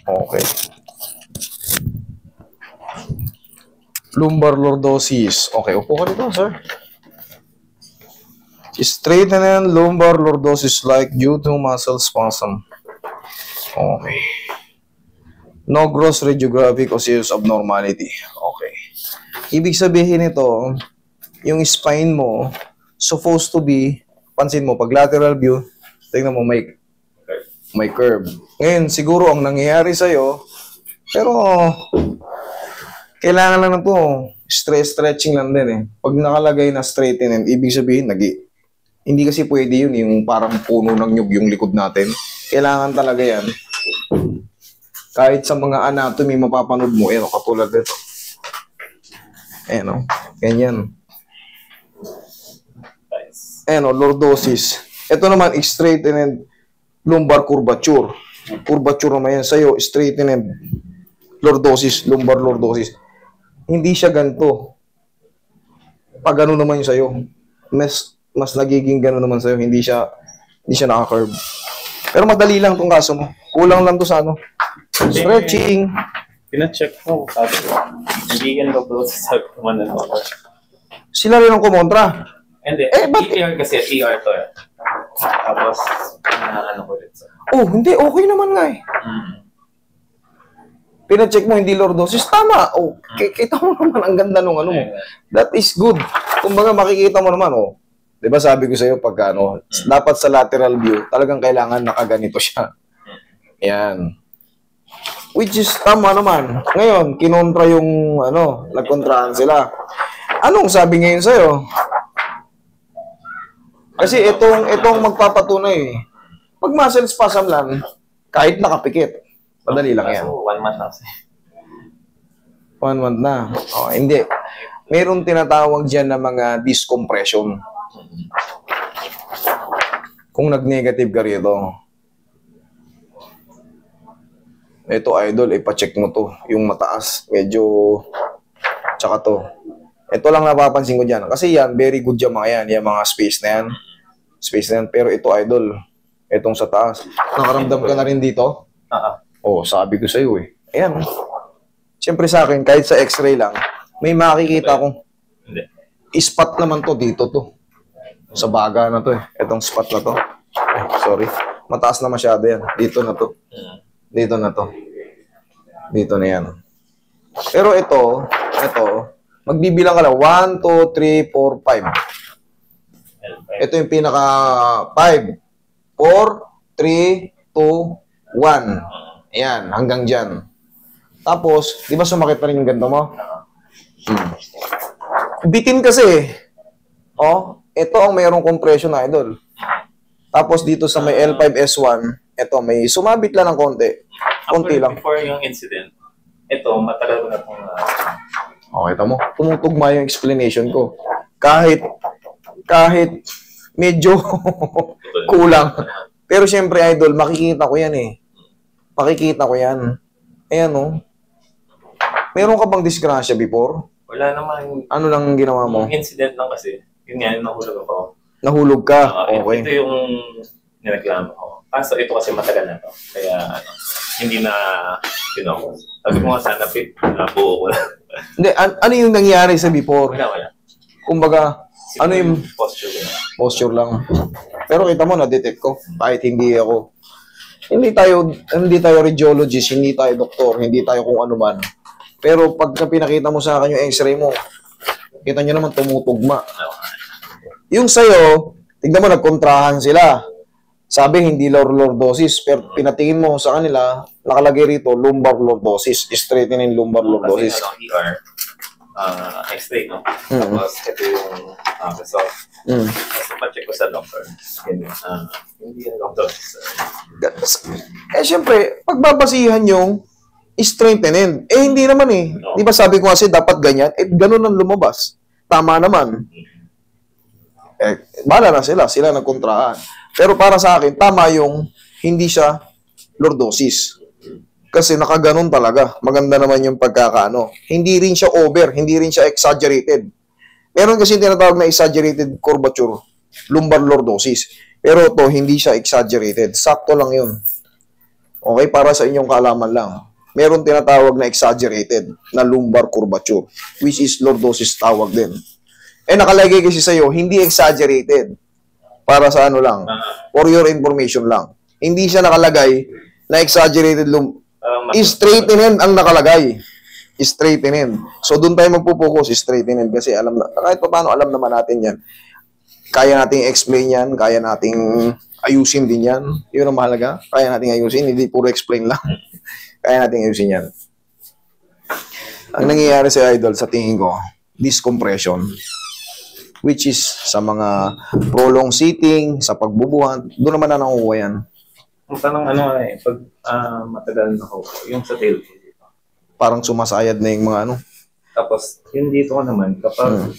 Okay. Lumbar lordosis. Okay, upo ka dito, sir. Straighten and lumbar lordosis like due to muscle spasm. Okay. No gross radiographic osseous abnormality. Okay. Ibig sabihin ito, yung spine mo, supposed to be, pansin mo, pag lateral view, tingnan mo, may curve. Ngayon, siguro ang nangyayari sa'yo, pero kailangan lang na to, stretching lang din eh. Pag nakalagay na straighten and ibig sabihin, hindi kasi pwede yun, yung parang puno ng nyug yung likod natin. Kailangan talaga yan. Kahit sa mga anatomy, mapapanood mo, katulad nito. Ganyan. Lordosis. Ito naman, straighten and lumbar curvature. Curvature naman yan sa'yo, straighten and lordosis, lumbar lordosis. Hindi siya ganito. Pag gano'n naman yung sa'yo, mas nagiging gano'n naman sa'yo, hindi siya naka-curve. Pero madali lang tong kaso mo. Kulang lang to sa stretching. Pina-check ko, sabi ko, hindi yan lordosis, sabi ko man na ako. Sila rin ang kumontra. Hindi, ER kasi, ER to eh. Tapos, ano ko rin sa... Hindi, okay naman nga eh. Pina-check mo, hindi lordosis, tama. Kita mo naman ang ganda nung mo. That is good. Kumbaga makikita mo naman, di ba sabi ko sa'yo, pagka dapat sa lateral view, talagang kailangan nakaganito siya. Yan. Which is tama naman. Ngayon, kinontra yung, nagkontrahan sila. Anong sabi ngayon sa'yo? Kasi itong magpapatunay. Pag muscle spasm lang, kahit nakapikit, madali lang yan. 1 month na kasi. 1 month na. Hindi. Mayroong tinatawag dyan na mga discompression. Kung nag-negative ka rito, ito, idol, ipacheck mo to. Yung mataas, medyo, tsaka to. Ito lang napapansin ko dyan. Kasi yan, very good yung mga yan. Yung mga space na yan. Pero ito, idol, itong sa taas. Nakaramdam ka na rin dito? Sabi ko sa'yo eh. Ayan. Siyempre sa akin, kahit sa x-ray lang, may makikita akong spot naman to, dito to. Sa baga na to eh. Itong spot na to. Sorry. Mataas na masyado yan. Dito na to. Dito na to. Dito na yan. Pero ito, magbibilang ka lang. 1, 2, 3, 4, 5. Ito yung pinaka 5. 4, 3, 2, 1. Ayan, hanggang dyan. Tapos, di ba sumakit pa rin yung ganito mo? Bitin kasi. Ito ang mayroong compression na, idol. Tapos dito sa may L5S1, ito may sumabit lang ng konti. Konti lang. Before yung incident, ito, matagal ko na itong... Ito mo. Tumutugma yung explanation ko. Kahit medyo kulang. Pero syempre, idol, makikita ko yan eh. Makikita ko yan. Ayan Meron ka bang disgrasya before? Wala naman. Ano lang ginawa mo? Yung incident lang kasi. Yun nga, nahulog ako. Nahulog ka? Okay. Ito yung nireklamo ko. Kaso ito kasi matagal na to. Kaya hindi na, sabi ko nga sana buo ko lang. Hindi, ano yung nangyari sa before? Wala. Kumbaga, ano yung posture lang. Pero kita mo, na-detect ko. Kahit hindi tayo radiologist, hindi tayo doktor, hindi tayo kung ano man. Pero pagka pinakita mo sa akin yung x-ray mo, kita nyo naman tumutugma. Yung sa'yo, tignan mo, nagkontrahan sila. Sabi, hindi lordosis, pero pinatingin mo sa kanila, nakalagay rito, lumbar lordosis, straightening lumbar lordosis. Kasi x-ray, no? Tapos ito yung result. Tapos pa-check ko sa doctor. Hindi yung lordosis. Siyempre, pagbabasihan yung strengthening. Hindi naman eh. No. Di ba sabi ko kasi dapat ganyan? Ganun ang lumabas. Tama naman. Bala na sila. Sila nagkontrahan. Pero para sa akin, tama yung hindi siya lordosis. Kasi nakaganon talaga. Maganda naman yung pagkakaano. Hindi rin siya over. Hindi rin siya exaggerated. Meron kasi tinatawag na exaggerated curvature. Lumbar lordosis. Pero to hindi siya exaggerated. Sakto lang yun. Okay, para sa inyong kaalaman lang. Meron tinatawag na exaggerated na lumbar curvature, which is lordosis tawag din. Nakalagay kasi sa'yo, hindi exaggerated. Para sa ano lang, for your information lang. Hindi siya nakalagay na exaggerated straighten ang nakalagay. Straighten. So, doon tayo magpupokus, straighten kasi alam na, kahit pa paano alam naman natin yan. Kaya nating explain yan, kaya nating ayusin din yan. Yun ang mahalaga. Kaya nating ayusin, hindi puro explain lang. Kaya nating ayusin yan. Ang nangyayari sa idol, sa tingin ko, discompression. Which is sa mga prolonged sitting, sa pagbubuhat, doon naman na nakukuha yan. Ang tanong pag matagal na ako, yung sa tail ko dito. Parang sumasayad na yung mga ano. Tapos, yung dito ko naman, kapag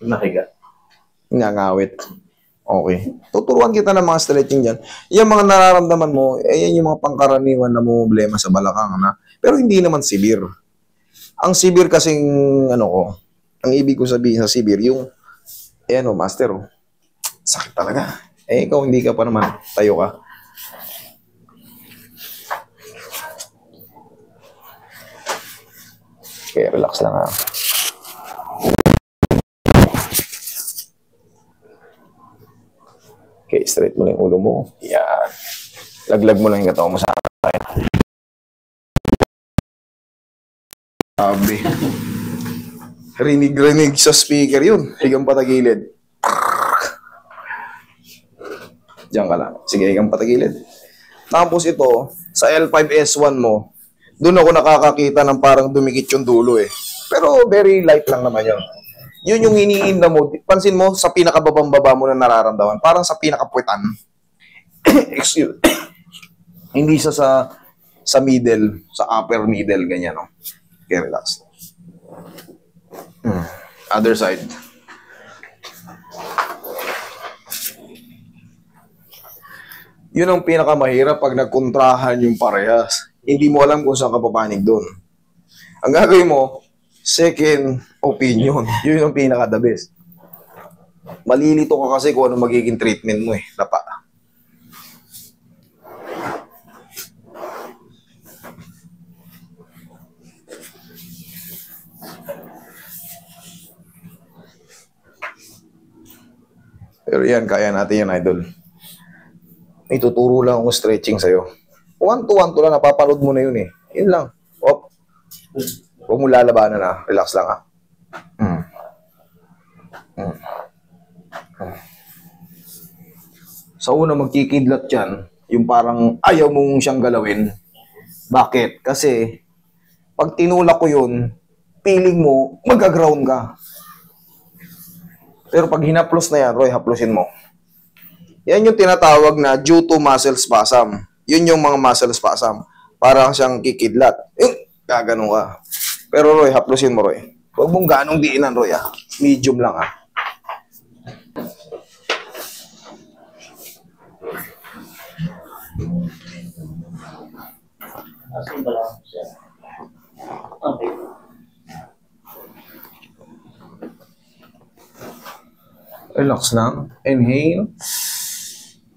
nakiga. Ngangawit. Okay. Tuturuan kita ng mga stretching dyan. Yung mga nararamdaman mo, yan yung mga pangkaraniwan na problema sa balakang. Pero hindi naman severe. Ang severe kasing, ang ibig ko sabihin sa severe, yung, master, sakit talaga. Ikaw hindi ka pa naman, tayo ka. Okay, relax lang ha. Okay, straight mo lang yung ulo mo. Yan. Laglag mo lang yung katawan mo sa akin. Sabi. Rinig-rinig sa speaker yun. Higang patagilid. Diyan ka lang. Sige, higang patagilid. Tapos ito, sa L5S1 mo, doon ako nakakakita ng parang dumikit yung dulo eh. Pero very light lang naman yun. Yun yung iniinda mo. Pansin mo, sa pinakababang-baba mo na nararamdaman. Parang sa pinakapuwetan. Excuse. Hindi siya sa middle, sa upper middle, ganyan, no? Okay, relax. Other side. Yun ang pinakamahirap pag nagkontrahan yung parehas. Hindi mo alam kung saan ka papanig doon. Ang gagawin mo, second opinion. Yun yung pinaka-the best. Malilito ka kasi kung ano magiging treatment mo eh. Dapa. Pero yan, kaya natin yan, idol. May tuturo lang akong stretching sa'yo. One to lang, napapanood mo na yun eh. Yun lang. Op. Huwag mo lalabanan na. Relax lang ha. Sa una magkikidlat yan, yung parang ayaw mong siyang galawin. Bakit? Kasi pag tinulak ko yun, feeling mo, mag-ground ka. Pero pag hinaplos na yan, Roy, haplosin mo. Yan yung tinatawag na due to muscle spasm. Yun yung mga muscle spasm. Parang siyang kikidlat. Gaganon ka. Pero Roy, haplosin mo, Roy. Huwag mong ganong diinan, Roy, ha. Medium lang, ha. Okay. Relax lang. Inhale.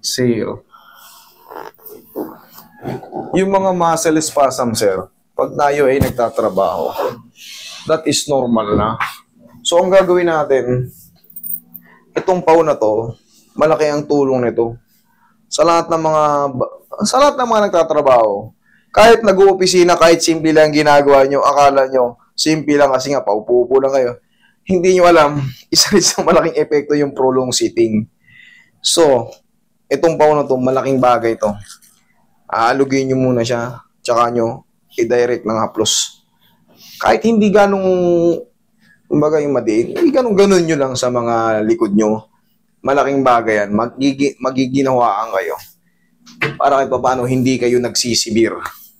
Exhale. Yung mga muscle spasm, sir, pag tayo ay nagtatrabaho, that is normal na. So, ang gagawin natin, itong pau na to, malaki ang tulong nito. Sa lahat ng mga nagtatrabaho, kahit nag-uopisina, kahit simple lang ginagawa nyo, akala nyo, simple lang kasi nga, paupo-upo lang kayo. Hindi nyo alam, isa rin sa malaking epekto yung prolonged sitting. So, itong pau na to, malaking bagay to. Aalugin nyo muna siya, tsaka nyo, i-direct ng haplos. Kahit hindi ganong, kumbaga yung madiin, hindi ganun nyo lang sa mga likod nyo. Malaking bagay yan, magiginawaan kayo. Para kahit paano, hindi kayo nagsisibir.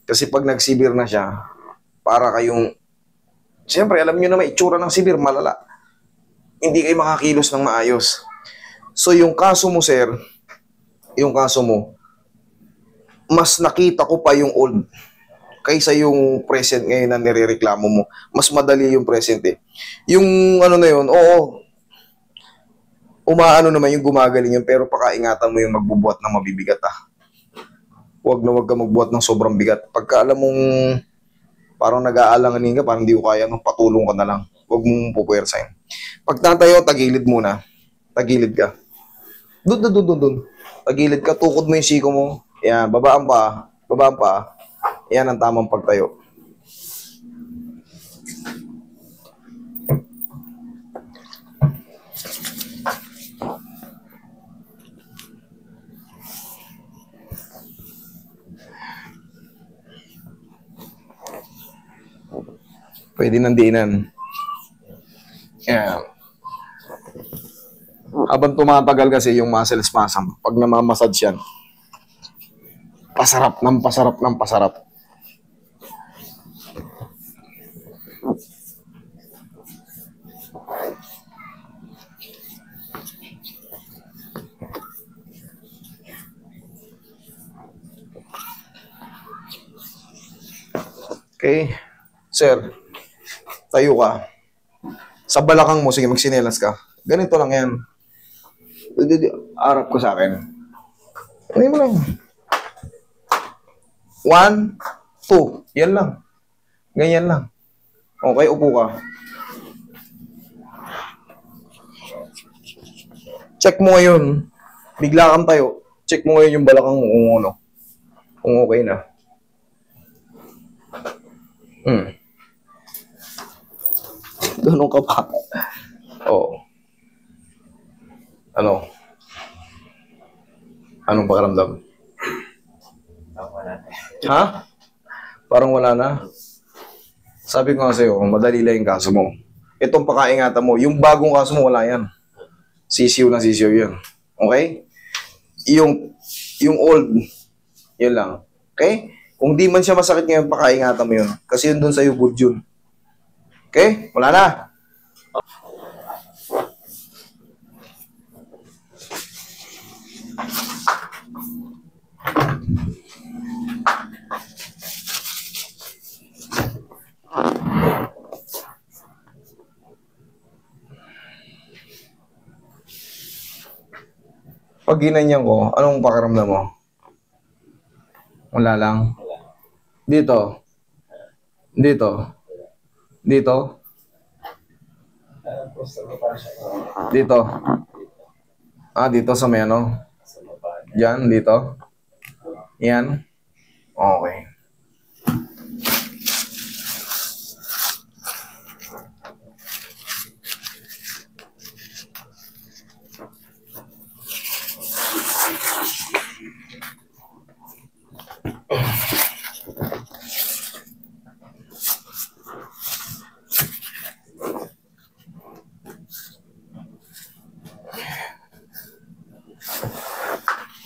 Kasi pag nagsibir na siya, para kayong, siyempre, alam nyo na may itsura ng sibir, malala. Hindi kayo makakilos ng maayos. So, yung kaso mo, sir, yung kaso mo, mas nakita ko pa yung old kaysa yung present ngayon na nirereklamo mo. Mas madali yung present eh. Yung ano na yun, oo, umaano naman yung gumagaling yun, pero pakaingatan mo yung magbubuhat ng mabibigat ah. Huwag na huwag ka magbuhat ng sobrang bigat. Pagka alam mong parang nag-aalanganin ka, parang hindi ko kaya, no, patulong ka na lang. Huwag mong pupuwersahin. Pag tatayo, tagilid muna. Tagilid ka. Doon. Tagilid ka, tukod mo yung siko mo. Yan, babaan pa. Yan ang tamang pagtayo. Pwede nang diinan. Yan. Habang tumatagal kasi yung muscle spasm, pag namamassage yan, pasarap. Okay. Sir, tayo ka. Sa balakang mo, sige, magsinelas ka. Ganito lang yan. Arap ko sa akin. Ano mo lang. 1, 2. Yan lang. Ganyan lang. Okay, upo ka. Check mo ngayon. Bigla kang tayo. Check mo ngayon yung balakang mo kung ano. Kung okay na. Ganun ka pa. Oo. Ano? Anong pakiramdam? Wala. Ha? Parang wala na. Sabi ko nga sa'yo, madali lang yung kaso mo. Itong pakaingatan mo, yung bagong kaso mo, wala yan. Sisiw na sisiw yan. Okay? Yung old, yun lang. Okay? Kung di man siya masakit ngayon, pakaingatan mo yun. Kasi yun dun sa'yo, good yun. Okay? Wala na. Pag ginanyan ko, anong pakiramdam mo? Wala lang. Dito. Dito. Dito. Dito. Dito sa may ano? Diyan, dito. Yan. Okay.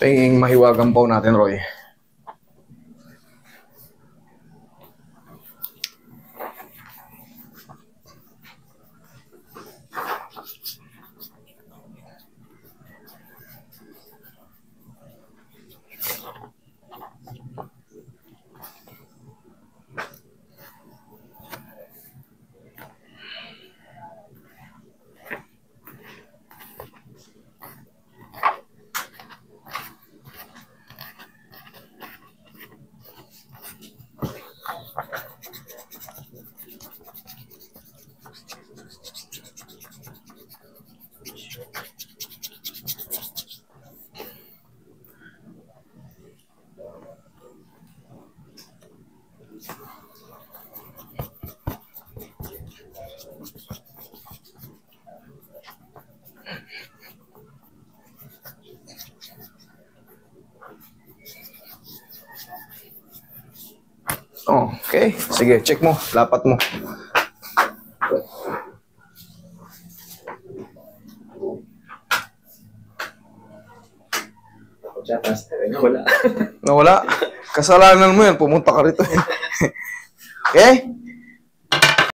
Tinging mahiwagang po natin, Roy. Okay, sige, check mo, lapat mo. Wala. Nawala? Kasalanan mo yan, pumunta ka rito. Okay?